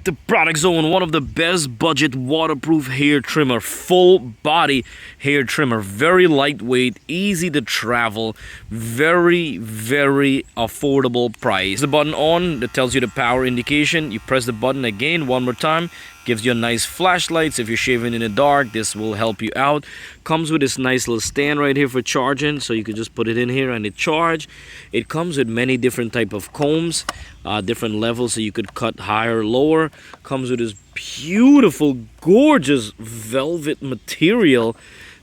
The Product Zone, one of the best budget waterproof hair trimmer, full body hair trimmer, very lightweight, easy to travel, very affordable price. The button on that tells you the power indication. You press the button again one more time, gives you a nice flashlight. So if you're shaving in the dark, this will help you out. Comes with this nice little stand right here for charging, so you can just put it in here and it charge. It comes with many different type of combs, different levels, so you could cut higher, lower. Comes with this beautiful, gorgeous velvet material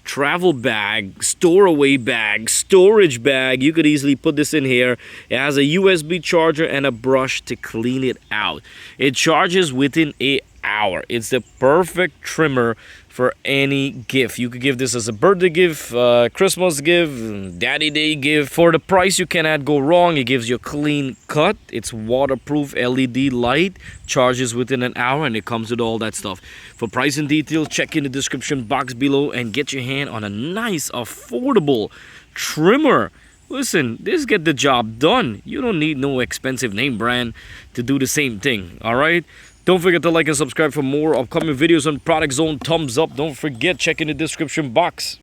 travel bag, storage bag. You could easily put this in here. It has a USB charger and a brush to clean it out. It charges within an hour. It's the perfect trimmer for any gift. You could give this as a birthday gift, Christmas gift, daddy day gift. For the price, you cannot go wrong. It gives you a clean cut. It's waterproof LED light, charges within an hour, and it comes with all that stuff. For price and details, check in the description box below and get your hand on a nice, affordable trimmer. Listen, this get the job done. You don't need no expensive name brand to do the same thing, all right? Don't forget to like and subscribe for more upcoming videos on Product Zone. Thumbs up. Don't forget, check in the description box.